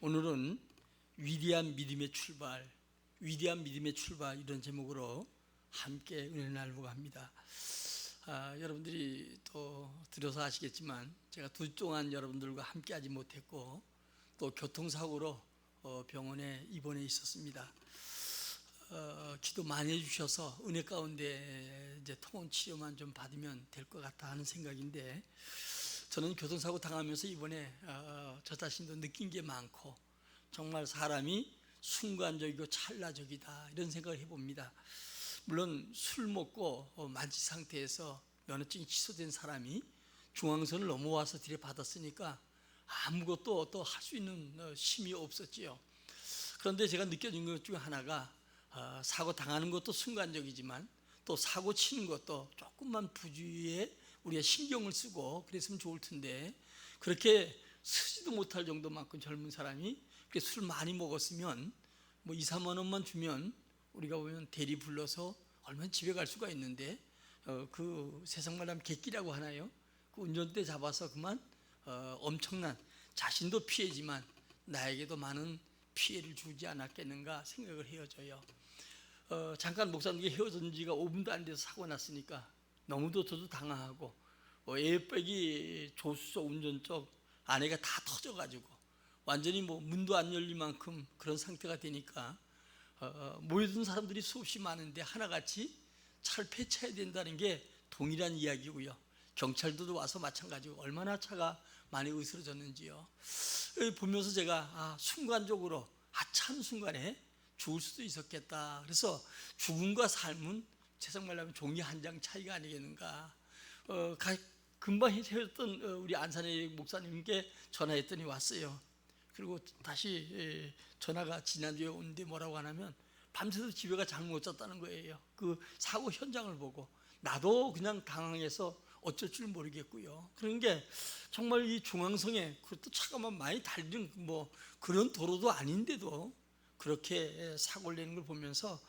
오늘은 위대한 믿음의 출발, 위대한 믿음의 출발 이런 제목으로 함께 은혜 나누려고 합니다. 여러분들이 또 들어서 아시겠지만 제가 2주 동안 여러분들과 함께 하지 못했고 또 교통사고로 병원에 입원해 있었습니다. 기도 많이 해주셔서 은혜 가운데 이제 통원 치료만 좀 받으면 될 것 같다 하는 생각인데, 저는 교통사고 당하면서 이번에 저 자신도 느낀 게 많고 정말 사람이 순간적이고 찰나적이다 이런 생각을 해봅니다. 물론 술 먹고 만취 상태에서 면허증이 취소된 사람이 중앙선을 넘어와서 들이받았으니까 아무것도 또 할 수 있는 힘이 없었지요. 그런데 제가 느껴진 것 중에 하나가 사고 당하는 것도 순간적이지만 또 사고 치는 것도 조금만 부주의에 우리가 신경을 쓰고 그랬으면 좋을 텐데, 그렇게 쓰지도 못할 정도만큼 젊은 사람이 그렇게 술 많이 먹었으면 뭐 2, 3만 원만 주면 우리가 보면 대리 불러서 얼마나 집에 갈 수가 있는데, 그 세상 말하면 객기라고 하나요? 그 운전대 잡아서 그만 엄청난, 자신도 피해지만 나에게도 많은 피해를 주지 않았겠는가 생각을 헤어져요. 잠깐 목사님께 헤어진 지가 5분도 안 돼서 사고 났으니까 너무도 저도 당황하고, 에어백이 조수석 운전석 안에가 다 터져가지고 완전히 뭐 문도 안 열릴 만큼 그런 상태가 되니까 모여든 사람들이 수없이 많은데 하나같이 차를 폐차해야 된다는 게 동일한 이야기고요. 경찰들도 와서 마찬가지고 얼마나 차가 많이 으스러졌는지요. 보면서 제가 순간적으로 참 순간에 죽을 수도 있었겠다. 그래서 죽음과 삶은 세상 말로 하면 종이 한 장 차이가 아니겠는가. 금방 헤어졌던 우리 안산의 목사님께 전화했더니 왔어요. 그리고 다시 전화가 지난주에 온데 뭐라고 하냐면 밤새도 집에가 잠을 못 잤다는 거예요. 그 사고 현장을 보고. 나도 그냥 당황해서 어쩔 줄 모르겠고요. 그런 게 정말 이 중앙성에, 그것도 차가 많이 달리는 뭐 그런 도로도 아닌데도 그렇게 사고를 내는 걸 보면서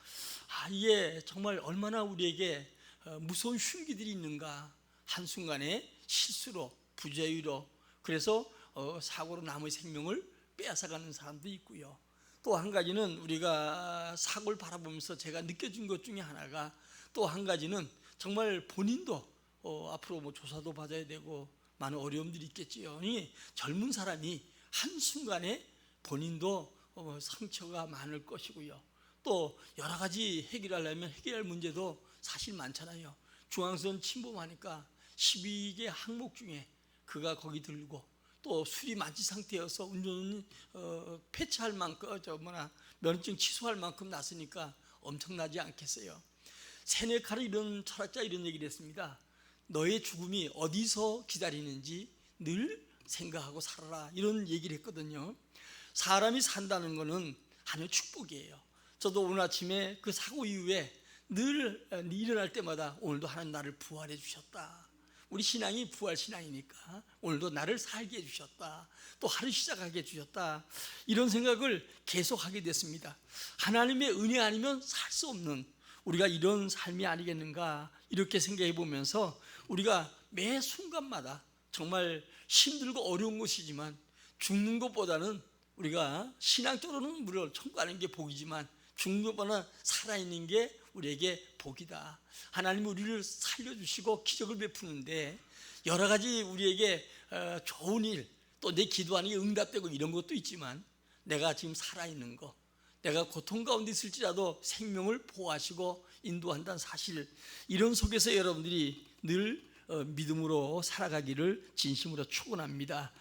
이게 정말 얼마나 우리에게 무서운 흉기들이 있는가. 한순간에 실수로, 부자유로, 그래서 사고로 남의 생명을 빼앗아가는 사람도 있고요. 또 한 가지는 우리가 사고를 바라보면서 제가 느껴진 것 중에 하나가, 또 한 가지는 정말 본인도 앞으로 뭐 조사도 받아야 되고 많은 어려움들이 있겠지요. 젊은 사람이 한순간에 본인도 상처가 많을 것이고요. 또 여러 가지 해결하려면 해결할 문제도 사실 많잖아요. 중앙선 침범하니까 12개 항목 중에 그가 거기 들고, 또 술이 만취 상태여서 운전 폐차할 만큼 면허증 취소할 만큼 났으니까 엄청나지 않겠어요. 세네카는 이런 철학자 이런 얘기를 했습니다. 너의 죽음이 어디서 기다리는지 늘 생각하고 살아라, 이런 얘기를 했거든요. 사람이 산다는 것은 하나의 축복이에요. 저도 오늘 아침에 그 사고 이후에 늘 일어날 때마다 오늘도 하나님 나를 부활해 주셨다. 우리 신앙이 부활 신앙이니까 오늘도 나를 살게 해주셨다. 또 하루 시작하게 해주셨다. 이런 생각을 계속하게 됐습니다. 하나님의 은혜 아니면 살 수 없는 우리가 이런 삶이 아니겠는가, 이렇게 생각해 보면서 우리가 매 순간마다 정말 힘들고 어려운 것이지만 죽는 것보다는, 우리가 신앙적으로는 물론 천국 가는 게 복이지만 죽는 것보다 살아있는 게 우리에게 복이다. 하나님은 우리를 살려주시고 기적을 베푸는데 여러 가지 우리에게 좋은 일, 또 내 기도하는 게 응답되고 이런 것도 있지만, 내가 지금 살아있는 거, 내가 고통 가운데 있을지라도 생명을 보호하시고 인도한다는 사실, 이런 속에서 여러분들이 늘 믿음으로 살아가기를 진심으로 축원합니다.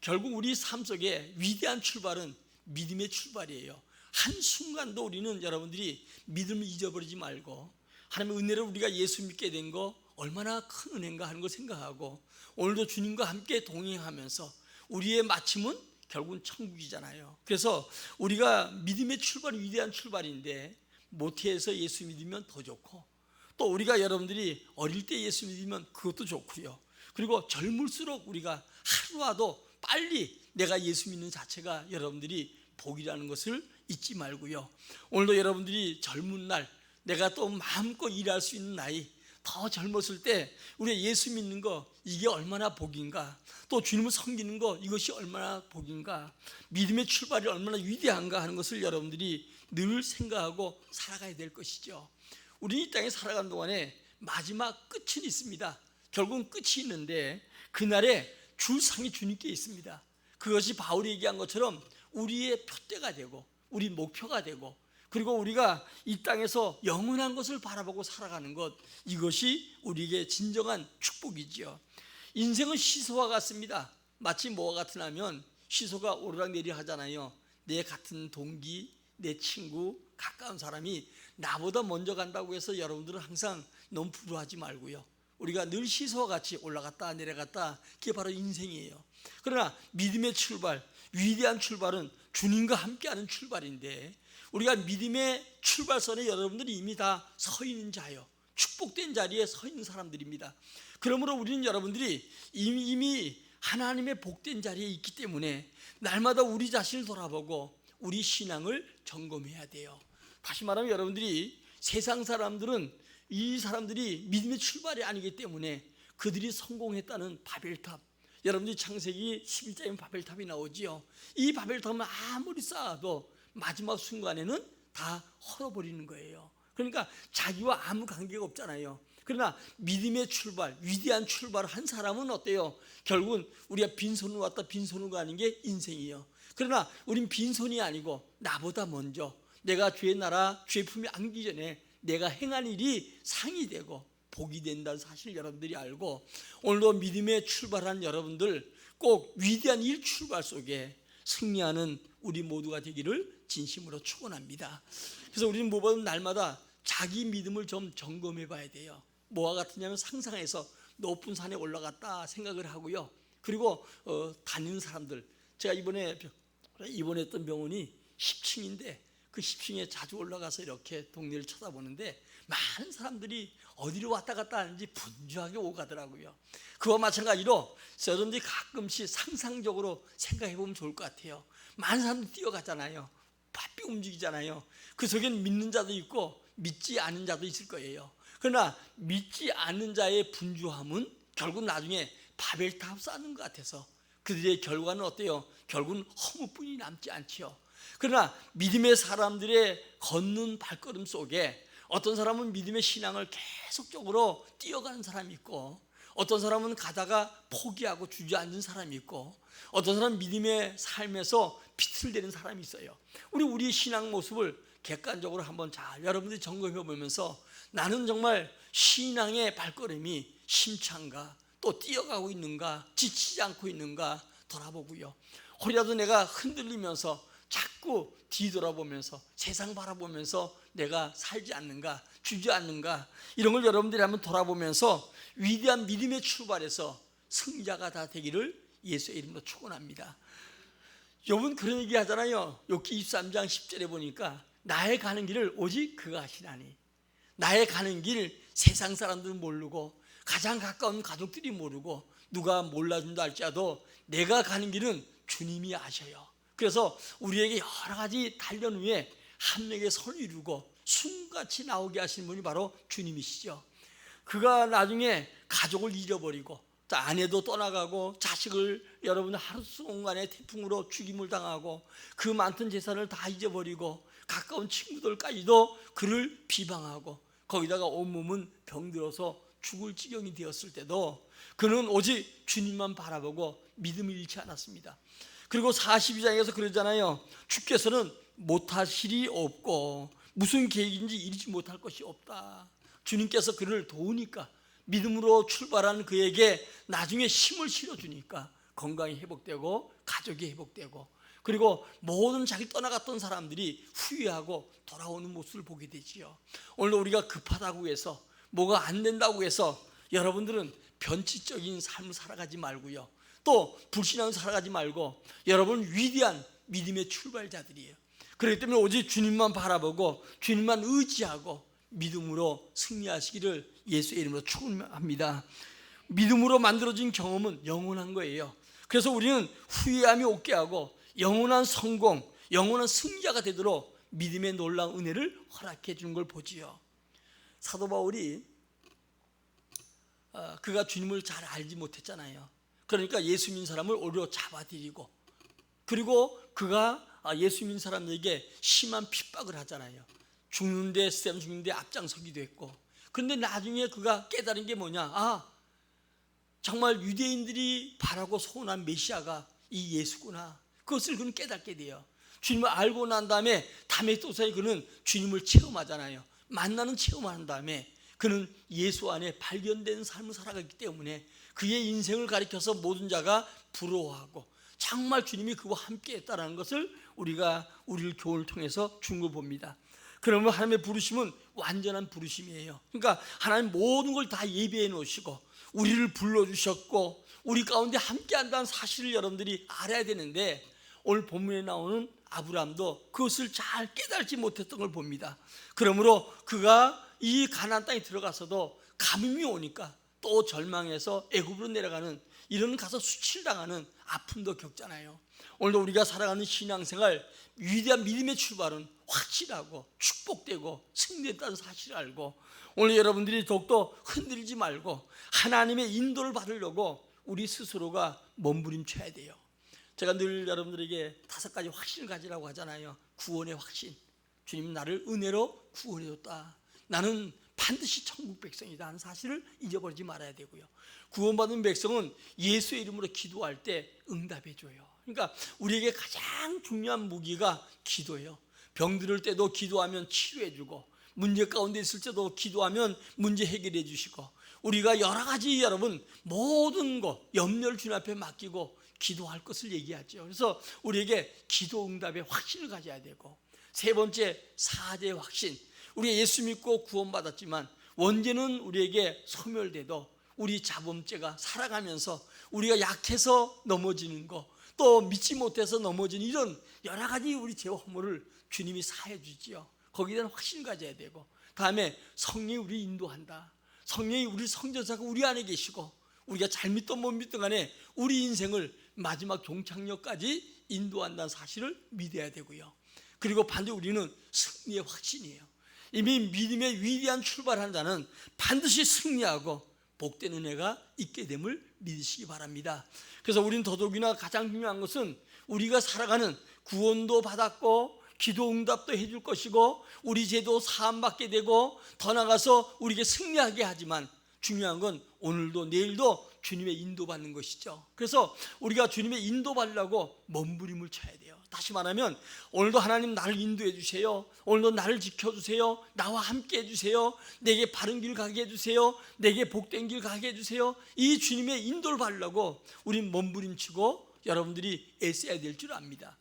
결국 우리 삶 속에 위대한 출발은 믿음의 출발이에요. 한순간도 우리는 여러분들이 믿음을 잊어버리지 말고, 하나님의 은혜로 우리가 예수 믿게 된 거 얼마나 큰 은혜인가 하는 걸 생각하고, 오늘도 주님과 함께 동행하면서 우리의 마침은 결국은 천국이잖아요. 그래서 우리가 믿음의 출발이 위대한 출발인데, 모태에서 예수 믿으면 더 좋고, 또 우리가 여러분들이 어릴 때 예수 믿으면 그것도 좋고요. 그리고 젊을수록 우리가 하루라도 빨리 내가 예수 믿는 자체가 여러분들이 복이라는 것을 잊지 말고요. 오늘도 여러분들이 젊은 날, 내가 또 마음껏 일할 수 있는 나이, 더 젊었을 때 우리가 예수 믿는 거 이게 얼마나 복인가, 또 주님을 섬기는 거 이것이 얼마나 복인가, 믿음의 출발이 얼마나 위대한가 하는 것을 여러분들이 늘 생각하고 살아가야 될 것이죠. 우리 이 땅에 살아가는 동안에 마지막 끝은 있습니다. 결국은 끝이 있는데 그날에 줄 상이 주님께 있습니다. 그것이 바울이 얘기한 것처럼 우리의 표대가 되고 우리 목표가 되고, 그리고 우리가 이 땅에서 영원한 것을 바라보고 살아가는 것, 이것이 우리에게 진정한 축복이지요. 인생은 시소와 같습니다. 마치 뭐와 같으냐면 시소가 오르락내리락 하잖아요. 내 같은 동기, 내 친구, 가까운 사람이 나보다 먼저 간다고 해서 여러분들은 항상 너무 부러워하지 말고요. 우리가 늘 시소와 같이 올라갔다 내려갔다, 그게 바로 인생이에요. 그러나 믿음의 출발, 위대한 출발은 주님과 함께하는 출발인데, 우리가 믿음의 출발선에 여러분들이 이미 다 서 있는 자요, 축복된 자리에 서 있는 사람들입니다. 그러므로 우리는 여러분들이 이미 하나님의 복된 자리에 있기 때문에 날마다 우리 자신을 돌아보고 우리 신앙을 점검해야 돼요. 다시 말하면 여러분들이, 세상 사람들은 이 사람들이 믿음의 출발이 아니기 때문에 그들이 성공했다는 바벨탑, 여러분들이 창세기 11장에 바벨탑이 나오지요. 이 바벨탑은 아무리 쌓아도 마지막 순간에는 다 헐어버리는 거예요. 그러니까 자기와 아무 관계가 없잖아요. 그러나 믿음의 출발, 위대한 출발을 한 사람은 어때요? 결국은 우리가 빈손으로 왔다 빈손으로 가는 게 인생이에요. 그러나 우린 빈손이 아니고 나보다 먼저, 내가 주의 나라 주의 품에 안기기 전에 내가 행한 일이 상이 되고 복이 된다는 사실을 여러분들이 알고, 오늘도 믿음에 출발한 여러분들 꼭 위대한 일 출발 속에 승리하는 우리 모두가 되기를 진심으로 축원합니다. 그래서 우리는 무엇보다 날마다 자기 믿음을 좀 점검해 봐야 돼요. 뭐와 같으냐면 상상해서 높은 산에 올라갔다 생각을 하고요. 그리고 다니는 사람들, 제가 이번에 입원했던 병원이 10층인데 그 10층에 자주 올라가서 이렇게 동네를 쳐다보는데 많은 사람들이 어디로 왔다 갔다 하는지 분주하게 오가더라고요. 그와 마찬가지로 여러분들이 가끔씩 상상적으로 생각해 보면 좋을 것 같아요. 많은 사람들이 뛰어가잖아요. 바삐 움직이잖아요. 그 속에는 믿는 자도 있고 믿지 않는 자도 있을 거예요. 그러나 믿지 않는 자의 분주함은 결국 나중에 바벨탑 쌓는 것 같아서 그들의 결과는 어때요? 결국은 허무뿐이 남지 않지요. 그러나 믿음의 사람들의 걷는 발걸음 속에 어떤 사람은 믿음의 신앙을 계속적으로 뛰어가는 사람이 있고, 어떤 사람은 가다가 포기하고 주저앉은 사람이 있고, 어떤 사람은 믿음의 삶에서 비틀대는 사람이 있어요. 우리 신앙 모습을 객관적으로 한번 잘 여러분들이 점검해 보면서, 나는 정말 신앙의 발걸음이 심찬가, 또 뛰어가고 있는가, 지치지 않고 있는가 돌아보고요. 혹이라도 내가 흔들리면서 자꾸 뒤돌아보면서 세상 바라보면서 내가 살지 않는가, 주저앉는가, 이런 걸 여러분들이 한번 돌아보면서 위대한 믿음의 출발에서 승자가 다 되기를 예수의 이름으로 축원합니다. 욥은 그런 얘기 하잖아요. 욥기 23장 10절에 보니까 나의 가는 길을 오직 그가 아시나니, 나의 가는 길 세상 사람들은 모르고 가장 가까운 가족들이 모르고 누가 몰라준다 할지라도 내가 가는 길은 주님이 아셔요. 그래서 우리에게 여러 가지 단련 후에 한 명의 선을 이루고 숨같이 나오게 하시는 분이 바로 주님이시죠. 그가 나중에 가족을 잃어버리고 아내도 떠나가고 자식을 여러분 하루순간에 태풍으로 죽임을 당하고 그 많던 재산을 다 잊어버리고 가까운 친구들까지도 그를 비방하고 거기다가 온몸은 병들어서 죽을 지경이 되었을 때도 그는 오직 주님만 바라보고 믿음을 잃지 않았습니다. 그리고 42장에서 그러잖아요. 주께서는 못하실 일이 없고 무슨 계획인지 이루지 못할 것이 없다. 주님께서 그를 도우니까, 믿음으로 출발한 그에게 나중에 힘을 실어주니까 건강이 회복되고 가족이 회복되고, 그리고 모든 자기 떠나갔던 사람들이 후회하고 돌아오는 모습을 보게 되지요. 오늘 우리가 급하다고 해서 뭐가 안 된다고 해서 여러분들은 변칙적인 삶을 살아가지 말고요, 또 불신앙을 살아가지 말고 여러분 위대한 믿음의 출발자들이에요. 그렇기 때문에 오직 주님만 바라보고 주님만 의지하고 믿음으로 승리하시기를 예수의 이름으로 축원합니다. 믿음으로 만들어진 경험은 영원한 거예요. 그래서 우리는 후회함이 없게 하고 영원한 성공, 영원한 승자가 되도록 믿음의 놀라운 은혜를 허락해 주는 걸 보지요. 사도 바울이 그가 주님을 잘 알지 못했잖아요. 그러니까 예수 믿는 사람을 오히려 잡아들이고, 그리고 그가 예수 믿는 사람에게 심한 핍박을 하잖아요. 죽는데 앞장서기도 했고. 그런데 나중에 그가 깨달은 게 뭐냐? 정말 유대인들이 바라고 소원한 메시아가 이 예수구나. 그것을 그는 깨닫게 돼요. 주님을 알고 난 다음에 다메섹도서에 그는 주님을 체험하잖아요. 만나는 체험한 다음에 그는 예수 안에 발견된 삶을 살아가기 때문에 그의 인생을 가리켜서 모든 자가 부러워하고 정말 주님이 그와 함께 했다는 것을 우리를 교훈을 통해서 준 걸 봅니다. 그러면 하나님의 부르심은 완전한 부르심이에요. 그러니까 하나님 모든 걸 다 예비해 놓으시고 우리를 불러주셨고 우리 가운데 함께 한다는 사실을 여러분들이 알아야 되는데, 오늘 본문에 나오는 아브라함도 그것을 잘 깨달지 못했던 걸 봅니다. 그러므로 그가 이 가나안 땅에 들어가서도 가뭄이 오니까 또 절망해서 애굽으로 내려가는, 이런 가서 수치당하는 아픔도 겪잖아요. 오늘도 우리가 살아가는 신앙생활, 위대한 믿음의 출발은 확실하고 축복되고 승리했다는 사실을 알고, 오늘 여러분들이 더욱더 흔들리지 말고 하나님의 인도를 받으려고 우리 스스로가 몸부림쳐야 돼요. 제가 늘 여러분들에게 5가지 확신을 가지라고 하잖아요. 구원의 확신. 주님 나를 은혜로 구원해줬다. 나는 반드시 천국 백성이다 하는 사실을 잊어버리지 말아야 되고요. 구원받은 백성은 예수의 이름으로 기도할 때 응답해줘요. 그러니까 우리에게 가장 중요한 무기가 기도예요. 병들을 때도 기도하면 치료해주고, 문제 가운데 있을 때도 기도하면 문제 해결해 주시고, 우리가 여러 가지 여러분 모든 것 염려를 주님 앞에 맡기고 기도할 것을 얘기하죠. 그래서 우리에게 기도 응답의 확신을 가져야 되고, 세 번째 사죄의 확신. 우리가 예수 믿고 구원받았지만 원죄는 우리에게 소멸돼도 우리 자범죄가 살아가면서 우리가 약해서 넘어지는 거, 또 믿지 못해서 넘어지는 이런 여러 가지 우리 죄와 허물을 주님이 사해 주지요. 거기에 대한 확신을 가져야 되고, 다음에 성령이 우리 인도한다. 성령이 우리 성전사가 우리 안에 계시고 우리가 잘 믿든 못 믿든 간에 우리 인생을 마지막 종착역까지 인도한다는 사실을 믿어야 되고요. 그리고 반드시 우리는 승리의 확신이에요. 이미 믿음의 위대한 출발한 자는 반드시 승리하고 복된 은혜가 있게 됨을 믿으시기 바랍니다. 그래서 우리는 더더욱이나 가장 중요한 것은 우리가 살아가는 구원도 받았고 기도 응답도 해줄 것이고 우리 죄도 사함받게 되고 더 나아가서 우리에게 승리하게 하지만, 중요한 건 오늘도 내일도 주님의 인도받는 것이죠. 그래서 우리가 주님의 인도받으려고 몸부림을 쳐야 돼요. 다시 말하면 오늘도 하나님 나를 인도해 주세요. 오늘도 나를 지켜주세요. 나와 함께 해주세요. 내게 바른 길 가게 해주세요. 내게 복된 길 가게 해주세요. 이 주님의 인도를 받으려고 우린 몸부림치고 여러분들이 애써야 될 줄 압니다.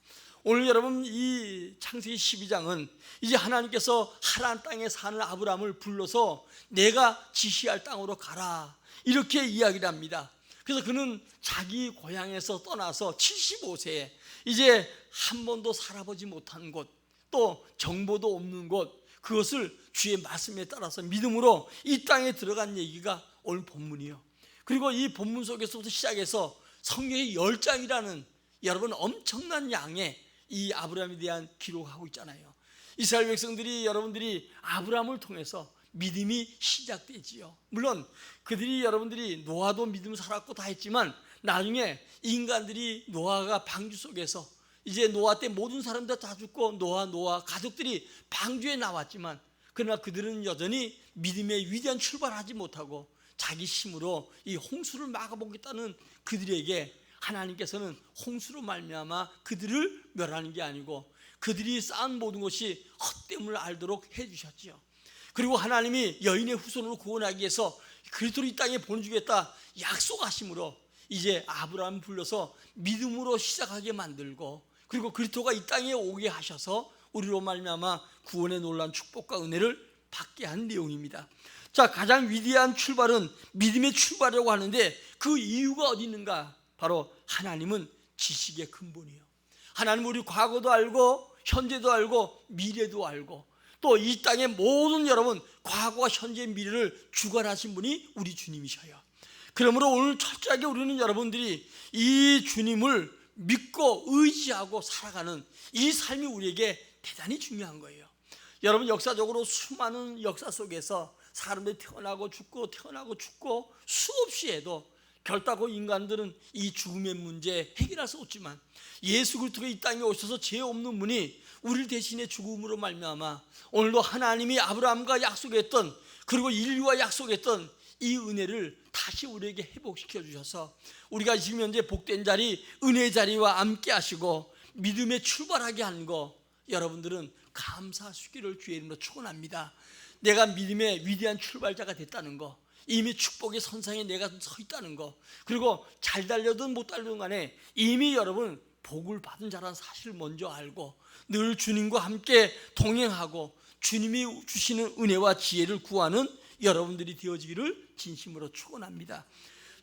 오늘 여러분 이 창세기 12장은 이제 하나님께서 하나안 땅에 사는 아브라함을 불러서 내가 지시할 땅으로 가라 이렇게 이야기를 합니다. 그래서 그는 자기 고향에서 떠나서 75세에 이제 한 번도 살아보지 못한 곳, 또 정보도 없는 곳, 그것을 주의 말씀에 따라서 믿음으로 이 땅에 들어간 얘기가 오늘 본문이에요. 그리고 이 본문 속에서부터 시작해서 성경의 10장이라는 여러분 엄청난 양의 이 아브라함에 대한 기록하고 있잖아요. 이스라엘 백성들이 여러분들이 아브라함을 통해서 믿음이 시작되지요. 물론 그들이 여러분들이 노아도 믿음 살았고 다 했지만 나중에 인간들이 노아가 방주 속에서 이제 노아 때 모든 사람들 다 죽고 노아 가족들이 방주에 나왔지만, 그러나 그들은 여전히 믿음의 위대한 출발하지 못하고 자기 힘으로 이 홍수를 막아보겠다는 그들에게 하나님께서는 홍수로 말미암아 그들을 멸하는 게 아니고 그들이 쌓은 모든 것이 헛됨을 알도록 해주셨지요. 그리고 하나님이 여인의 후손으로 구원하기 위해서 그리스도를 이 땅에 보내주겠다 약속하심으로 이제 아브라함 불러서 믿음으로 시작하게 만들고, 그리고 그리스도가 이 땅에 오게 하셔서 우리로 말미암아 구원의 놀라운 축복과 은혜를 받게 한 내용입니다. 자, 가장 위대한 출발은 믿음의 출발이라고 하는데 그 이유가 어디 있는가? 바로 하나님은 지식의 근본이에요. 하나님은 우리 과거도 알고 현재도 알고 미래도 알고, 또 이 땅의 모든 여러분 과거와 현재 미래를 주관하신 분이 우리 주님이셔요. 그러므로 오늘 철저하게 우리는 여러분들이 이 주님을 믿고 의지하고 살아가는 이 삶이 우리에게 대단히 중요한 거예요. 여러분 역사적으로 수많은 역사 속에서 사람들이 태어나고 죽고 수없이 해도 결단코 인간들은 이 죽음의 문제 해결할 수 없지만 예수 그리스도가 이 땅에 오셔서 죄 없는 분이 우리를 대신해 죽음으로 말미암아 오늘도 하나님이 아브라함과 약속했던, 그리고 인류와 약속했던 이 은혜를 다시 우리에게 회복시켜 주셔서 우리가 지금 현재 복된 자리, 은혜의 자리와 함께 하시고 믿음에 출발하게 한 거, 여러분들은 감사하시기를 주의 이름으로 축원합니다. 내가 믿음의 위대한 출발자가 됐다는 거, 이미 축복의 선상에 내가 서 있다는 거, 그리고 잘 달려든 못 달려든 간에 이미 여러분 복을 받은 자라는 사실을 먼저 알고 늘 주님과 함께 동행하고 주님이 주시는 은혜와 지혜를 구하는 여러분들이 되어지기를 진심으로 축원합니다.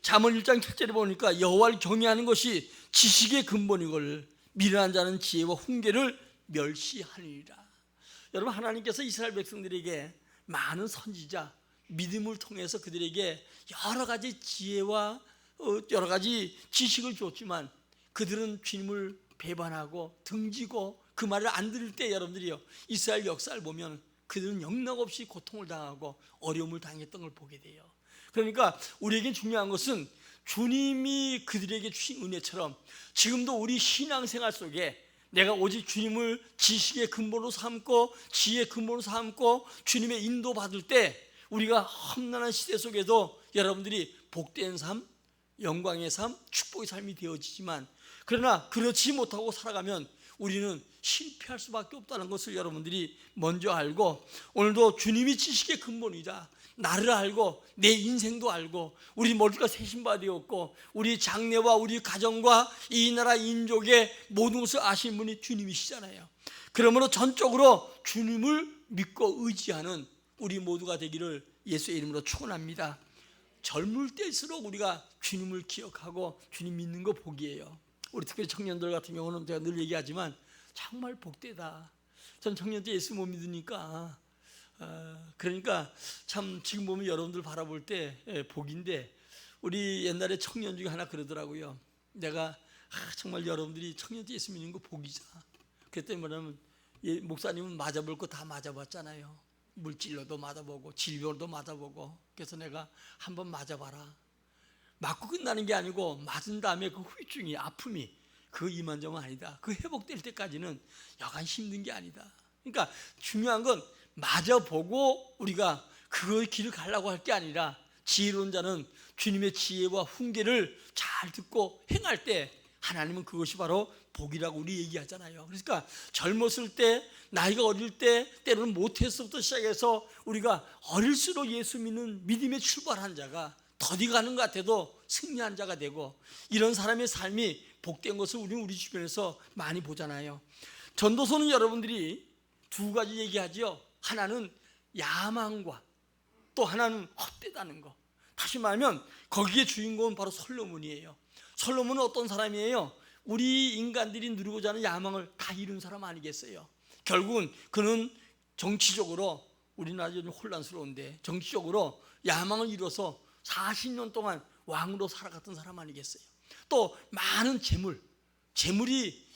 잠언 1장 7절에 보니까 여호와를 경외하는 것이 지식의 근본이걸 미련한 자는 지혜와 훈계를 멸시하리라. 여러분, 하나님께서 이스라엘 백성들에게 많은 선지자, 믿음을 통해서 그들에게 여러 가지 지혜와 여러 가지 지식을 줬지만 그들은 주님을 배반하고 등지고 그 말을 안 들을 때 여러분들이요, 이스라엘 역사를 보면 그들은 영락없이 고통을 당하고 어려움을 당했던 걸 보게 돼요. 그러니까 우리에게 중요한 것은 주님이 그들에게 주신 은혜처럼 지금도 우리 신앙생활 속에 내가 오직 주님을 지식의 근본으로 삼고 지혜의 근본으로 삼고 주님의 인도받을 때 우리가 험난한 시대 속에도 여러분들이 복된 삶, 영광의 삶, 축복의 삶이 되어지지만, 그러나 그렇지 못하고 살아가면 우리는 실패할 수밖에 없다는 것을 여러분들이 먼저 알고, 오늘도 주님이 지식의 근본이다, 나를 알고 내 인생도 알고 우리 모두가 새신바 되었고 우리 장래와 우리 가정과 이 나라 인족의 모든 것을 아시는 분이 주님이시잖아요. 그러므로 전적으로 주님을 믿고 의지하는 우리 모두가 되기를 예수의 이름으로 축원합니다. 젊을 때일수록 우리가 주님을 기억하고 주님 믿는 거 복이에요. 우리 특별히 청년들 같은 경우는 제가 늘 얘기하지만 정말 복되다. 전 청년 때 예수 못 믿으니까 그러니까 참 지금 보면 여러분들 바라볼 때 복인데, 우리 옛날에 청년 중에 하나 그러더라고요. 내가 정말 여러분들이 청년 때 예수 믿는 거 복이자. 그랬더니 뭐냐면 목사님은 맞아볼 거 다 맞아봤잖아요. 물질로도 맞아보고 질병도 맞아보고. 그래서 내가 한번 맞아봐라. 맞고 끝나는 게 아니고 맞은 다음에 그 후유증이, 아픔이 그 이만저만 아니다. 그 회복될 때까지는 여간 힘든 게 아니다. 그러니까 중요한 건 맞아보고 우리가 그 길을 가려고 할 게 아니라 지혜로운 자는 주님의 지혜와 훈계를 잘 듣고 행할 때 하나님은 그것이 바로 복이라고 우리 얘기하잖아요. 그러니까 젊었을 때, 나이가 어릴 때, 때로는 모태에서부터 시작해서 우리가 어릴수록 예수 믿는 믿음에 출발한 자가 더디 가는 것 같아도 승리한 자가 되고, 이런 사람의 삶이 복된 것을 우리는 우리 주변에서 많이 보잖아요. 전도서는 여러분들이 두 가지 얘기하죠. 하나는 야망과 또 하나는 헛되다는 거. 다시 말하면 거기에 주인공은 바로 솔로몬이에요. 솔로몬은 어떤 사람이에요? 우리 인간들이 누리고자 하는 야망을 다 이룬 사람 아니겠어요? 결국은 그는 정치적으로, 우리나라 좀 혼란스러운데 정치적으로 야망을 이뤄서 40년 동안 왕으로 살아갔던 사람 아니겠어요? 또 많은 재물이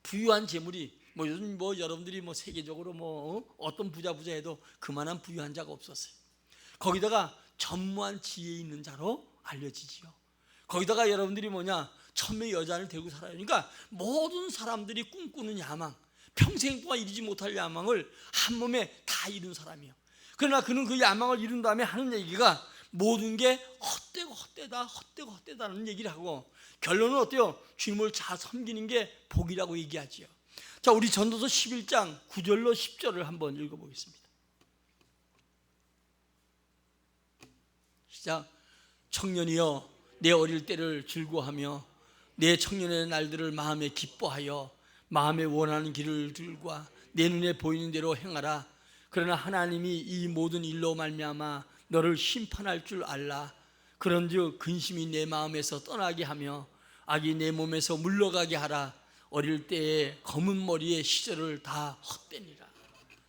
부유한 재물이 요즘 여러분들이 세계적으로 어떤 부자 해도 그만한 부유한 자가 없었어요. 거기다가 전무한 지혜 있는 자로 알려지지요. 거기다가 여러분들이 천명의 여자를 데리고 살아요. 그러니까 모든 사람들이 꿈꾸는 야망, 평생 동안 이루지 못할 야망을 한 몸에 다 이룬 사람이에요. 그러나 그는 그 야망을 이룬 다음에 하는 얘기가 모든 게 헛되다는 얘기를 하고, 결론은 어때요? 주님을 잘 섬기는 게 복이라고 얘기하지요. 자, 우리 전도서 11장 9절로 10절을 한번 읽어보겠습니다. 시작. 청년이여, 내 어릴 때를 즐거워하며 내 청년의 날들을 마음에 기뻐하여 마음에 원하는 길을 들과 내 눈에 보이는 대로 행하라. 그러나 하나님이 이 모든 일로 말미암아 너를 심판할 줄 알라. 그런즉 근심이 내 마음에서 떠나게 하며 악이 내 몸에서 물러가게 하라. 어릴 때의 검은 머리의 시절을 다 헛되니라.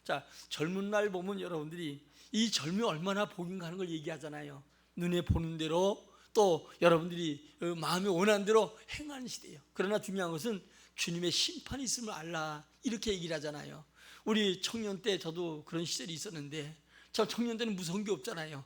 자, 젊은 날 보면 여러분들이 이 젊음이 얼마나 복인가 하는 걸 얘기하잖아요. 눈에 보는 대로 또 여러분들이 마음에 원하는 대로 행하는 시대예요. 그러나 중요한 것은 주님의 심판이 있음을 알라, 이렇게 얘기를 하잖아요. 우리 청년 때 저도 그런 시절이 있었는데 참 청년 때는 무서운 게 없잖아요.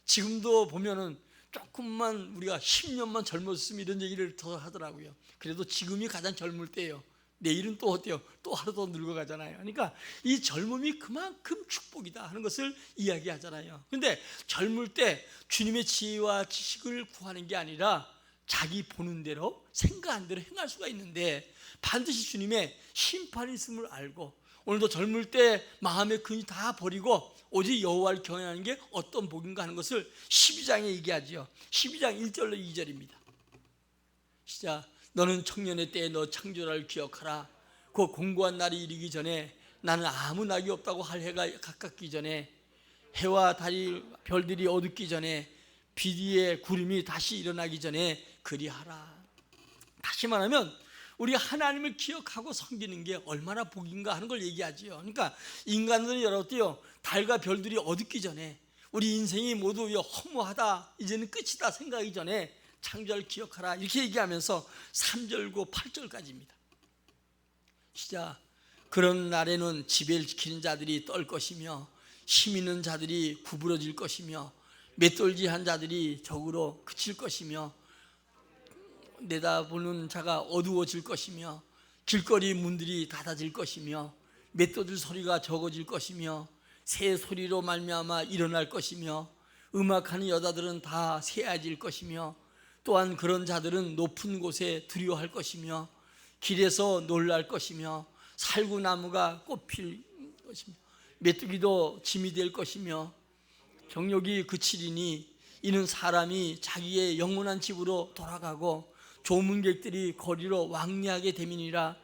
지금도 보면은 조금만 우리가 10년만 젊었으면 이런 얘기를 더 하더라고요. 그래도 지금이 가장 젊을 때예요. 내일은 또 어때요? 또 하루 더 늙어가잖아요. 그러니까 이 젊음이 그만큼 축복이다 하는 것을 이야기하잖아요. 근데 젊을 때 주님의 지혜와 지식을 구하는 게 아니라 자기 보는 대로 생각한 대로 행할 수가 있는데 반드시 주님의 심판이 있음을 알고 오늘도 젊을 때 마음의 근이 다 버리고 오직 여호와를 경외하는 게 어떤 복인가 하는 것을 12장에 얘기하지요. 12장 1절로 2절입니다. 시작. 너는 청년의 때에 너 창조를 기억하라. 그 공고한 날이 이르기 전에 나는 아무 낙이 없다고 할 해가 가깝기 전에 해와 달이 별들이 어둡기 전에 빛 위에 구름이 다시 일어나기 전에 그리하라. 다시 말하면 우리 하나님을 기억하고 섬기는 게 얼마나 복인가 하는 걸 얘기하지요. 그러니까 인간들은 여러분요 달과 별들이 어둡기 전에 우리 인생이 모두 허무하다 이제는 끝이다 생각하기 전에 창조를 기억하라 이렇게 얘기하면서 3절고 8절까지입니다. 시작. 그런 날에는 지배를 지키는 자들이 떨 것이며 힘 있는 자들이 구부러질 것이며 맷돌질한 자들이 적으로 그칠 것이며 내다보는 자가 어두워질 것이며 길거리 문들이 닫아질 것이며 맷돌질 소리가 적어질 것이며 새 소리로 말미암아 일어날 것이며 음악하는 여자들은 다 새해질 것이며 또한 그런 자들은 높은 곳에 두려워할 것이며 길에서 놀랄 것이며 살구나무가 꽃필 것이며 메뚜기도 짐이 될 것이며 정욕이 그치리니 이는 사람이 자기의 영원한 집으로 돌아가고 조문객들이 거리로 왕래하게 됨이니라.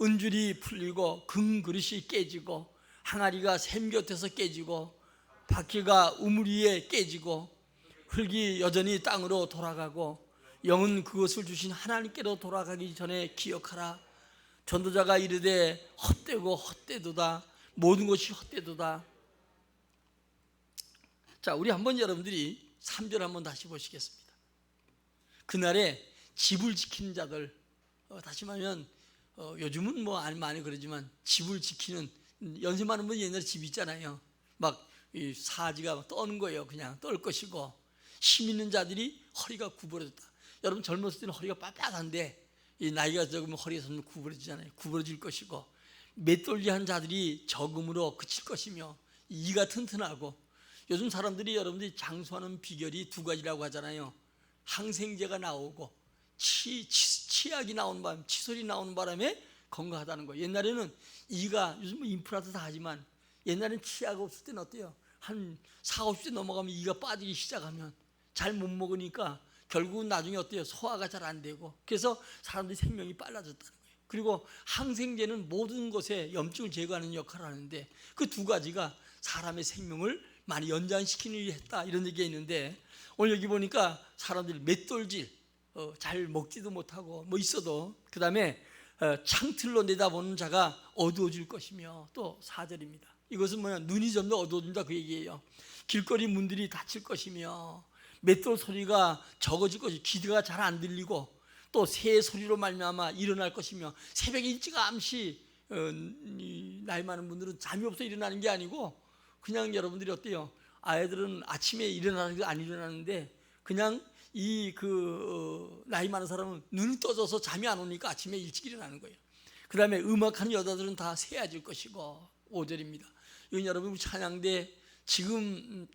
은줄이 풀리고 금그릇이 깨지고 항아리가 샘 곁에서 깨지고 바퀴가 우물 위에 깨지고 흙이 여전히 땅으로 돌아가고 영은 그것을 주신 하나님께로 돌아가기 전에 기억하라. 전도자가 이르되 헛되고 헛되도다. 모든 것이 헛되도다. 자, 우리 한번 여러분들이 3절 한번 다시 보시겠습니다. 그날에 집을 지키는 자들, 다시 말하면 요즘은 뭐 많이 그러지만 집을 지키는 연세 많은 분 옛날에 집 있잖아요. 막 이 사지가 막 떠는 거예요. 그냥 떨 것이고 힘 있는 자들이 허리가 구부러졌다. 여러분 젊었을 때는 허리가 빳빳한데 이 나이가 적으면 허리가 점점 구부러지잖아요. 구부러질 것이고 맷돌질한 자들이 적음으로 그칠 것이며 이가 튼튼하고 요즘 사람들이 여러분들이 장수하는 비결이 두 가지라고 하잖아요. 항생제가 나오고 치약이 나오는 바람에 칫솔이 나오는 바람에 건강하다는 거예요. 옛날에는 이가 요즘 인플란트 다 하지만 옛날에는 치약 없을 때는 어때요? 한 40, 50대 넘어가면 이가 빠지기 시작하면 잘 못 먹으니까 결국은 나중에 어때요? 소화가 잘 안 되고 그래서 사람들이 생명이 빨라졌다는 거예요. 그리고 항생제는 모든 것에 염증을 제거하는 역할을 하는데 그 두 가지가 사람의 생명을 많이 연장시키는 일을 했다 이런 얘기가 있는데 오늘 여기 보니까 사람들이 맷돌질 잘 먹지도 못하고 뭐 있어도 그 다음에 창틀로 내다보는 자가 어두워질 것이며 또 4절입니다. 이것은 뭐냐 눈이 점점 어두워진다 그 얘기예요. 길거리 문들이 닫힐 것이며 맷돌 소리가 적어질 것이고 귀가 잘 안 들리고 또 새 소리로 말미암아 일어날 것이며 새벽에 일찌감치 나이 많은 분들은 잠이 없어 일어나는 게 아니고 그냥 여러분들이 어때요? 아이들은 아침에 일어나는 게 안 일어나는데 그냥 나이 많은 사람은 눈이 떠져서 잠이 안 오니까 아침에 일찍 일어나는 거예요. 그 다음에 음악하는 여자들은 다 새해질 것이고 5절입니다. 이건 여러분 찬양대 지금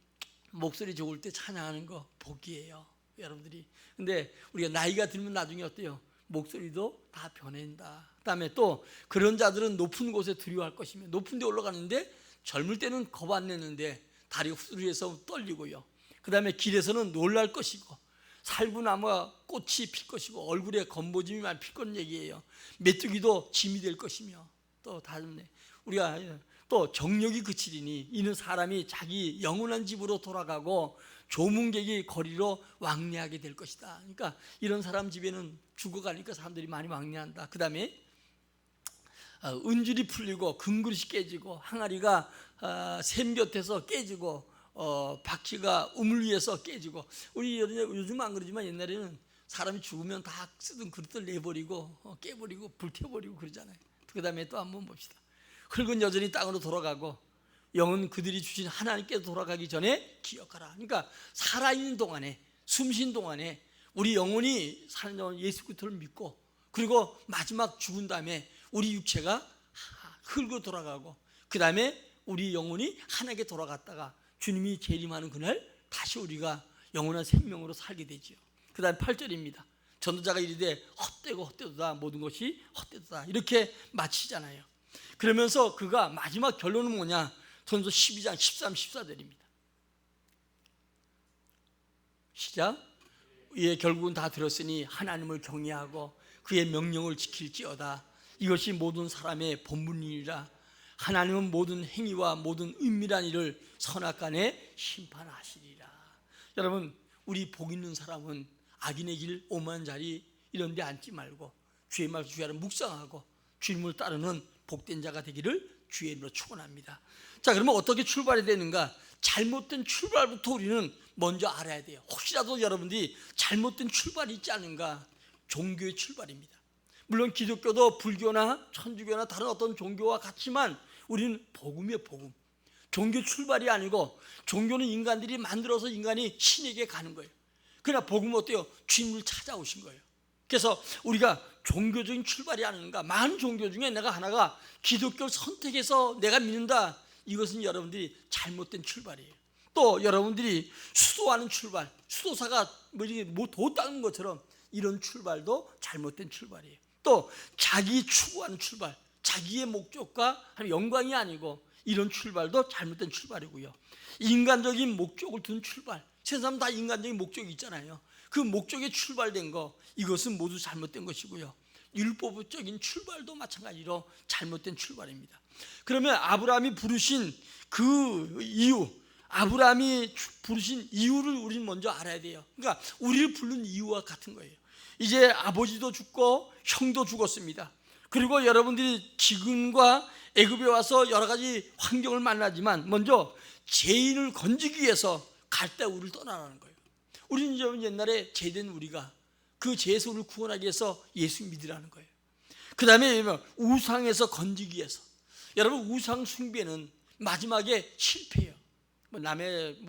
목소리 좋을 때 찬양하는 거 복이에요 여러분들이. 근데 우리가 나이가 들면 나중에 어때요? 목소리도 다 변한다. 그 다음에 또 그런 자들은 높은 곳에 두려워할 것이며 높은 데 올라가는데 젊을 때는 겁 안 내는데 다리 후두리에서 떨리고요. 그 다음에 길에서는 놀랄 것이고 살구나무가 꽃이 필 것이고 얼굴에 검보짐이 많이 필 거는 얘기예요. 메뚜기도 짐이 될 것이며 또 다음에 우리가 또 정욕이 그치리니 이는 사람이 자기 영원한 집으로 돌아가고 조문객이 거리로 왕래하게 될 것이다. 그러니까 이런 사람 집에는 죽어가니까 사람들이 많이 왕래한다. 그 다음에 은줄이 풀리고 금그릇이 깨지고 항아리가 샘 곁에서 깨지고 바퀴가 우물 위에서 깨지고 우리 요즘 안 그러지만 옛날에는 사람이 죽으면 다 쓰던 그릇들 내버리고 깨버리고 불태워버리고 그러잖아요. 그 다음에 또 한번 봅시다. 흙은 여전히 땅으로 돌아가고 영은 그들이 주신 하나님께 돌아가기 전에 기억하라. 그러니까 살아있는 동안에, 숨쉰 동안에 우리 영혼이 사는 동안 예수 그리스도를 믿고, 그리고 마지막 죽은 다음에 우리 육체가 흙으로 돌아가고, 그 다음에 우리 영혼이 하나님께 돌아갔다가 주님이 재림하는 그날 다시 우리가 영원한 생명으로 살게 되지요. 그 다음 8절입니다. 전도자가 이르되 헛되고 헛되도다, 모든 것이 헛되도다, 이렇게 마치잖아요. 그러면서 그가 마지막 결론은 뭐냐? 전서 12장 13, 14절입니다. 시작. 예, 결국은 다 들었으니 하나님을 경외하고 그의 명령을 지킬지어다. 이것이 모든 사람의 본분이니라. 하나님은 모든 행위와 모든 은밀한 일을 선악간에 심판하시리라. 여러분, 우리 복 있는 사람은 악인의 길 오만 자리 이런 데 앉지 말고 주의 말씀 주야를 묵상하고 주님을 따르는 복된 자가 되기를 주의 이름으로 축원합니다. 자, 그러면 어떻게 출발해야 되는가? 잘못된 출발부터 우리는 먼저 알아야 돼요. 혹시라도 여러분들이 잘못된 출발이 있지 않은가? 종교의 출발입니다. 물론 기독교도 불교나 천주교나 다른 어떤 종교와 같지만 우리는 복음이에요, 복음. 종교 출발이 아니고, 종교는 인간들이 만들어서 인간이 신에게 가는 거예요. 그러나 복음은 어때요? 주님을 찾아오신 거예요. 그래서 우리가 종교적인 출발이 아닌가? 많은 종교 중에 내가 하나가 기독교를 선택해서 내가 믿는다, 이것은 여러분들이 잘못된 출발이에요. 또 여러분들이 수도하는 출발, 수도사가 도 닦는 것처럼 이런 출발도 잘못된 출발이에요. 또 자기 추구하는 출발, 자기의 목적과 영광이 아니고 이런 출발도 잘못된 출발이고요. 인간적인 목적을 둔 출발, 세상 다 인간적인 목적이 있잖아요. 그 목적에 출발된 거, 이것은 모두 잘못된 것이고요. 율법적인 출발도 마찬가지로 잘못된 출발입니다. 그러면 아브라함이 부르신 그 이유, 아브라함이 부르신 이유를 우리는 먼저 알아야 돼요. 그러니까 우리를 부른 이유와 같은 거예요. 이제 아버지도 죽고 형도 죽었습니다. 그리고 여러분들이 지금과 애굽에 와서 여러 가지 환경을 만나지만 먼저 죄인을 건지기 위해서 갈대 우리를 떠나라는 거예요. 우리는 옛날에 죄된 우리가 그 죄에서 우리를 구원하기 위해서 예수 믿으라는 거예요. 그 다음에 우상에서 건지기 위해서. 여러분, 우상 숭배는 마지막에 실패해요. 남의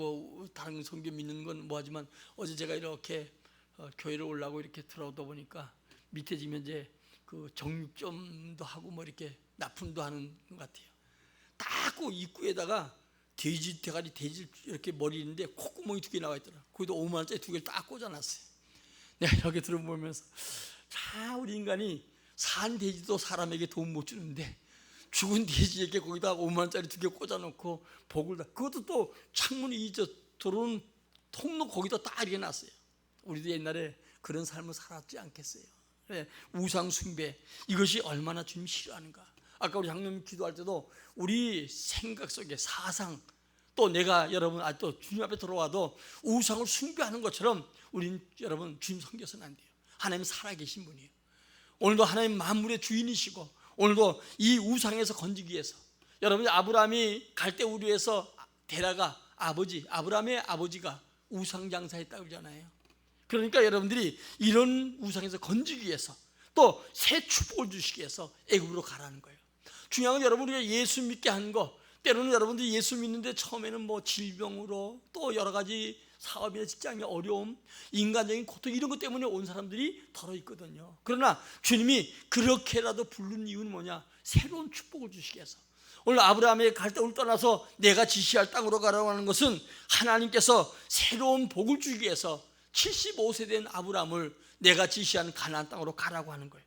다른 성교 믿는 건 뭐하지만 어제 제가 이렇게 교회를 올라고 이렇게 들어오다 보니까 밑에 지면 이제 그 정육점도 하고 이렇게 납품도 하는 것 같아요. 딱 그 입구에다가 돼지 대가리, 돼지 이렇게 머리 있는데 콧구멍이 2개 나와 있더라. 거기다 5만 원짜리 2개를 딱 꽂아놨어요. 내가 이렇게 들어보면서, 자, 우리 인간이 산 돼지도 사람에게 도움 못 주는데 죽은 돼지에게 거기다 5만 원짜리 2개 꽂아놓고 복을 다, 그것도 또 창문이 들어오는 통로 거기다 딱 이렇게 놨어요. 우리도 옛날에 그런 삶을 살았지 않겠어요? 우상 숭배, 이것이 얼마나 주님 싫어하는가. 아까 우리 장로님 기도할 때도 우리 생각 속에 사상, 또 내가 여러분 또 주님 앞에 들어와도 우상을 숭배하는 것처럼 우린 여러분 주님 섬겨서는 안 돼요. 하나님 살아계신 분이에요. 오늘도 하나님 만물의 주인이시고 오늘도 이 우상에서 건지기 위해서 여러분이 아브라함이 갈대 우르에서 데라가 아브라함의 아버지가 우상 장사했다고 그러잖아요. 그러니까 여러분들이 이런 우상에서 건지기 위해서 또 새 축복을 주시기 위해서 애굽으로 가라는 거예요. 중요한 건 여러분, 우리가 예수 믿게 한 거, 때로는 여러분들이 예수 믿는데 처음에는 질병으로 또 여러 가지 사업이나 직장의 어려움, 인간적인 고통, 이런 것 때문에 온 사람들이 덜어 있거든요. 그러나 주님이 그렇게라도 부른 이유는 뭐냐? 새로운 축복을 주시기 위해서. 오늘 아브라함의 갈대를 떠나서 내가 지시할 땅으로 가라고 하는 것은 하나님께서 새로운 복을 주기 위해서 75세 된 아브라함을 내가 지시한 가나안 땅으로 가라고 하는 거예요.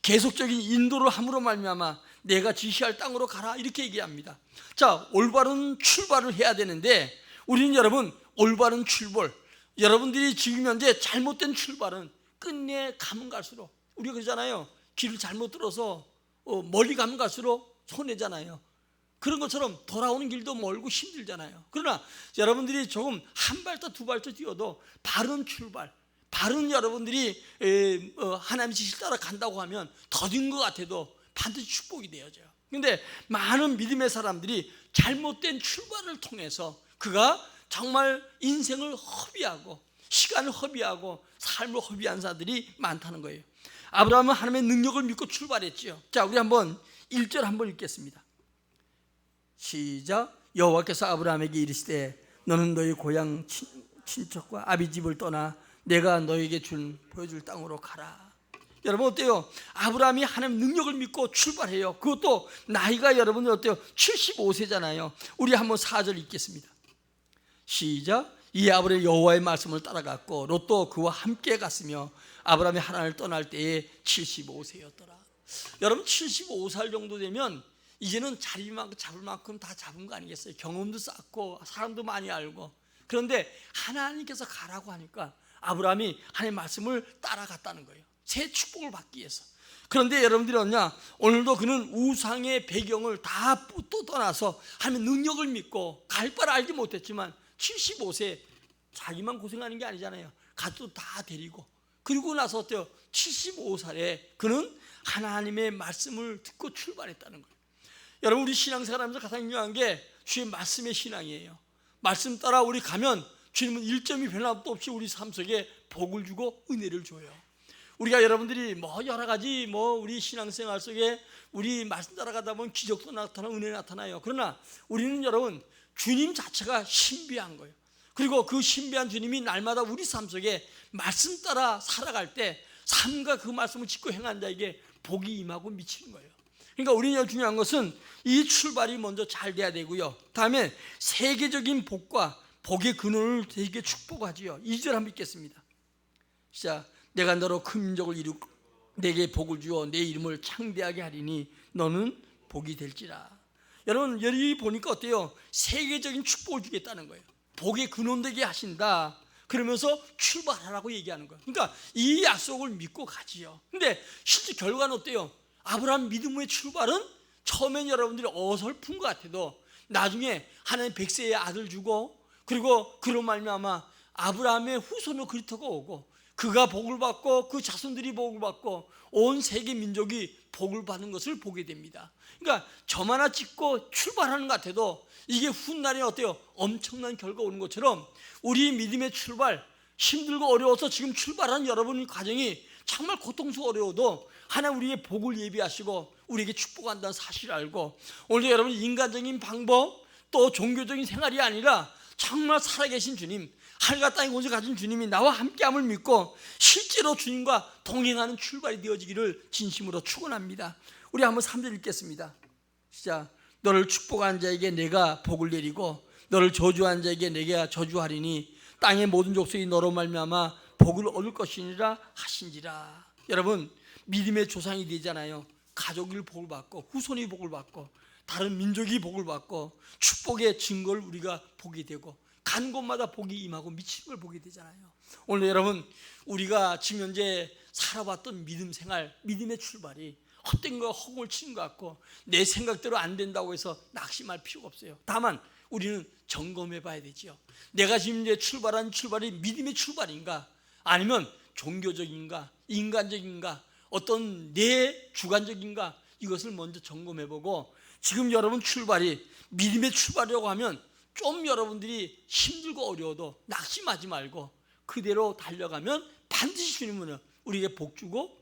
계속적인 인도를 함으로 말미암아 내가 지시할 땅으로 가라, 이렇게 얘기합니다. 자, 올바른 출발을 해야 되는데 우리는 여러분 올바른 출발, 여러분들이 지금 현재 잘못된 출발은 끝내 가면 갈수록, 우리가 그러잖아요, 길을 잘못 들어서 멀리 가면 갈수록 손해잖아요. 그런 것처럼 돌아오는 길도 멀고 힘들잖아요. 그러나 여러분들이 조금 한 발짝 두 발짝 뛰어도 바른 출발, 바른 여러분들이 하나님의 지시를 따라 간다고 하면 더딘 것 같아도 반드시 축복이 되어져요. 그런데 많은 믿음의 사람들이 잘못된 출발을 통해서 그가 정말 인생을 허비하고 시간을 허비하고 삶을 허비한 자들이 많다는 거예요. 아브라함은 하나님의 능력을 믿고 출발했지요. 자, 우리 한번 1절 한번 읽겠습니다. 시작. 여호와께서 아브라함에게 이르시되 너는 너희 고향 친척과 아비 집을 떠나 내가 너에게 보여줄 땅으로 가라. 여러분 어때요? 아브라함이 하나님 능력을 믿고 출발해요. 그것도 나이가 여러분 어때요? 75세잖아요. 우리 한번 4절 읽겠습니다. 시작. 이 아브라함이 여호와의 말씀을 따라갔고 롯도 그와 함께 갔으며 아브라함이 하나님을 떠날 때에 75세였더라. 여러분 75살 정도 되면 이제는 자리만큼 잡을 만큼 다 잡은 거 아니겠어요? 경험도 쌓고 사람도 많이 알고. 그런데 하나님께서 가라고 하니까 아브라함이 하나님의 말씀을 따라갔다는 거예요. 새 축복을 받기 위해서. 그런데 여러분들이 어냐? 오늘도 그는 우상의 배경을 다 또 떠나서 하나님의 능력을 믿고 갈 바를 알지 못했지만 75세 자기만 고생하는 게 아니잖아요. 가족도 다 데리고. 그리고 나서 어때요? 75살에 그는 하나님의 말씀을 듣고 출발했다는 거예요. 여러분 우리 신앙생활하면서 가장 중요한 게 주의 말씀의 신앙이에요. 말씀 따라 우리 가면 주님은 일점이 변함도 없이 우리 삶 속에 복을 주고 은혜를 줘요. 우리가 여러분들이 여러 가지 우리 신앙생활 속에 우리 말씀 따라가다 보면 기적도 나타나고 은혜 나타나요. 그러나 우리는 여러분 주님 자체가 신비한 거예요. 그리고 그 신비한 주님이 날마다 우리 삶 속에 말씀 따라 살아갈 때 삶과 그 말씀을 짓고 행한 자에게 복이 임하고 미치는 거예요. 그러니까 우리는 중요한 것은 이 출발이 먼저 잘 돼야 되고요. 다음에 세계적인 복과 복의 근원을 되게 축복하지요. 2절 한번 읽겠습니다. 시작. 내가 너로 큰 민족을 이루고 내게 복을 주어 내 이름을 창대하게 하리니 너는 복이 될지라. 여러분 여기 보니까 어때요? 세계적인 축복을 주겠다는 거예요. 복의 근원 되게 하신다. 그러면서 출발하라고 얘기하는 거예요. 그러니까 이 약속을 믿고 가지요. 근데 실제 결과는 어때요? 아브라함 믿음의 출발은 처음엔 여러분들이 어설픈 것 같아도 나중에 하나님 100세의 아들 주고 그리고 그로 말미암아 아브라함의 후손으로 그리스도가 오고 그가 복을 받고 그 자손들이 복을 받고 온 세계 민족이 복을 받는 것을 보게 됩니다. 그러니까 점 하나 찍고 출발하는 것 같아도 이게 훗날에 어때요? 엄청난 결과 오는 것처럼 우리 믿음의 출발, 힘들고 어려워서 지금 출발하는 여러분의 과정이 정말 고통스러워 어려워도 하나님 우리에게 복을 예비하시고 우리에게 축복한다는 사실을 알고 오늘도 여러분 인간적인 방법 또 종교적인 생활이 아니라 정말 살아계신 주님, 하늘과 땅의 곳을 가진 주님이 나와 함께함을 믿고 실제로 주님과 동행하는 출발이 되어지기를 진심으로 축원합니다. 우리 한번 3절 읽겠습니다. 시작. 너를 축복한 자에게 내가 복을 내리고 너를 저주한 자에게 내가 저주하리니 땅의 모든 족속이 너로 말미암아 복을 얻을 것이니라 하신지라. 여러분 믿음의 조상이 되잖아요. 가족이 복을 받고 후손이 복을 받고 다른 민족이 복을 받고 축복의 증거를 우리가 보게 되고 간 곳마다 복이 임하고 미치는 걸 보게 되잖아요. 오늘 여러분 우리가 지금 현재 살아왔던 믿음 생활, 믿음의 출발이 헛된 거 허공을 치는 것 같고 내 생각대로 안 된다고 해서 낙심할 필요가 없어요. 다만 우리는 점검해 봐야 되죠. 내가 지금 이제 출발한 출발이 믿음의 출발인가 아니면 종교적인가 인간적인가 어떤 내 주관적인가 이것을 먼저 점검해 보고 지금 여러분 출발이 믿음의 출발이라고 하면 좀 여러분들이 힘들고 어려워도 낙심하지 말고 그대로 달려가면 반드시 주님은 우리에게 복 주고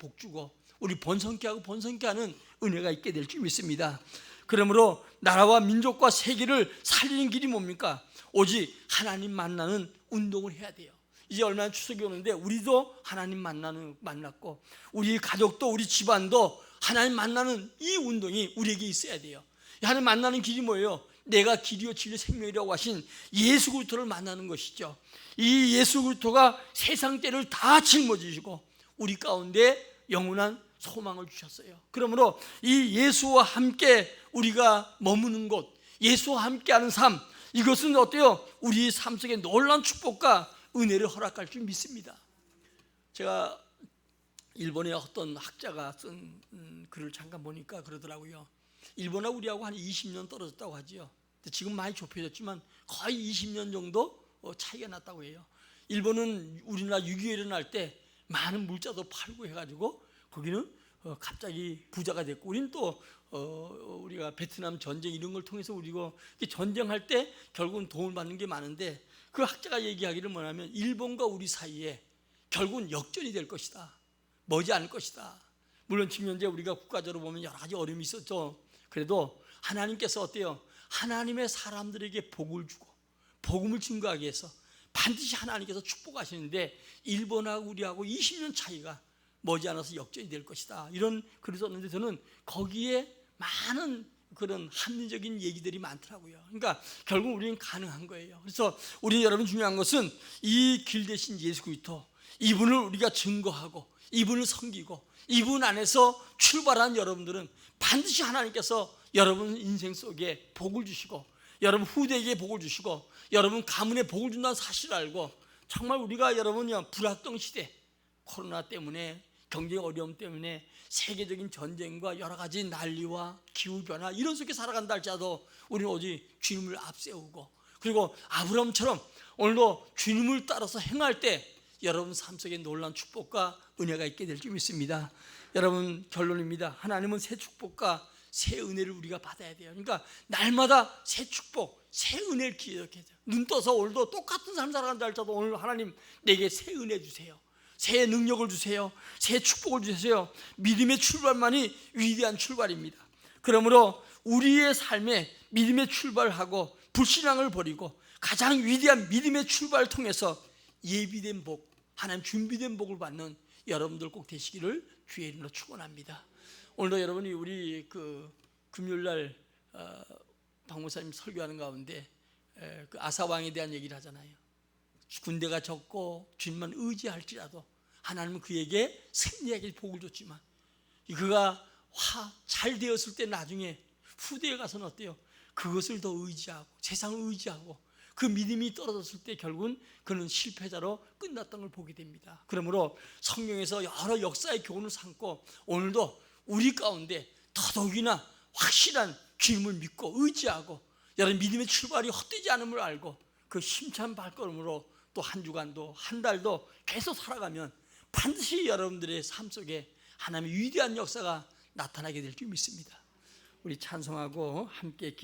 우리 번성케 하고 번성케 하는 은혜가 있게 될 줄 믿습니다. 그러므로 나라와 민족과 세계를 살리는 길이 뭡니까? 오직 하나님 만나는 운동을 해야 돼요. 이제 얼마나 추석이 오는데 우리도 하나님 만났고 우리 가족도 우리 집안도 하나님 만나는 이 운동이 우리에게 있어야 돼요. 하나님 만나는 길이 뭐예요? 내가 길이요 진리요 생명이라고 하신 예수 그리스도를 만나는 것이죠. 이 예수 그리스도가 세상 때를 다 짊어지시고 우리 가운데 영원한 소망을 주셨어요. 그러므로 이 예수와 함께 우리가 머무는 곳, 예수와 함께하는 삶, 이것은 어때요? 우리 삶 속에 놀라운 축복과 은혜를 허락할 줄 믿습니다. 제가 일본의 어떤 학자가 쓴 글을 잠깐 보니까 그러더라고요. 일본하고 우리하고 한 20년 떨어졌다고 하지요. 지금 많이 좁혀졌지만 거의 20년 정도 차이가 났다고 해요. 일본은 우리나라 6.25 일어날 때 많은 물자도 팔고 해가지고 거기는 갑자기 부자가 됐고 우리는 또 우리가 베트남 전쟁 이런 걸 통해서 우리가 전쟁할 때 결국은 도움을 받는 게 많은데 그 학자가 얘기하기를 뭐냐면 일본과 우리 사이에 결국은 역전이 될 것이다. 머지 않을 것이다. 물론 지금 현재 우리가 국가적으로 보면 여러 가지 어려움이 있었죠. 그래도 하나님께서 어때요? 하나님의 사람들에게 복을 주고 복음을 증거하기 위해서 반드시 하나님께서 축복하시는데 일본하고 우리하고 20년 차이가 머지않아서 역전이 될 것이다, 이런 글을 썼는데 저는 거기에 많은 그런 합리적인 얘기들이 많더라고요. 그러니까 결국 우리는 가능한 거예요. 그래서 우리 여러분 중요한 것은 이 길 대신 예수 그리스도, 이분을 우리가 증거하고 이분을 섬기고 이분 안에서 출발한 여러분들은 반드시 하나님께서 여러분 인생 속에 복을 주시고 여러분 후대에게 복을 주시고 여러분 가문에 복을 준다는 사실을 알고, 정말 우리가 여러분요 불확정 시대, 코로나 때문에 경제적 어려움 때문에 세계적인 전쟁과 여러 가지 난리와 기후변화 이런 속에 살아간다 할지라도 우리는 오직 주님을 앞세우고, 그리고 아브라함처럼 오늘도 주님을 따라서 행할 때 여러분 삶 속에 놀라운 축복과 은혜가 있게 될 줄 믿습니다. 여러분 결론입니다. 하나님은 새 축복과 새 은혜를 우리가 받아야 돼요. 그러니까 날마다 새 축복, 새 은혜를 기억해야 돼요. 눈 떠서 오늘도 똑같은 삶 살아간다 할지라도 오늘 하나님 내게 새 은혜 주세요, 새 능력을 주세요, 새 축복을 주세요. 믿음의 출발만이 위대한 출발입니다. 그러므로 우리의 삶에 믿음의 출발하고 불신앙을 버리고 가장 위대한 믿음의 출발을 통해서 예비된 복, 하나님 준비된 복을 받는 여러분들 꼭 되시기를 주의 이름으로 축원합니다. 오늘도 여러분이 우리 금요일날 박 목사님 설교하는 가운데 그 아사왕에 대한 얘기를 하잖아요. 군대가 적고 주님만 의지할지라도 하나님은 그에게 승리에게 복을 줬지만 그가 잘 되었을 때 나중에 후대에 가서는 어때요? 그것을 더 의지하고 세상을 의지하고 그 믿음이 떨어졌을 때 결국은 그는 실패자로 끝났던 걸 보게 됩니다. 그러므로 성경에서 여러 역사의 교훈을 삼고 오늘도 우리 가운데 더더욱이나 확실한 주님을 믿고 의지하고 여러분 믿음의 출발이 헛되지 않음을 알고 그 힘찬 발걸음으로 또 한 주간도 한 달도 계속 살아가면 반드시 여러분들의 삶 속에 하나님의 위대한 역사가 나타나게 될 줄 믿습니다. 우리 찬송하고 함께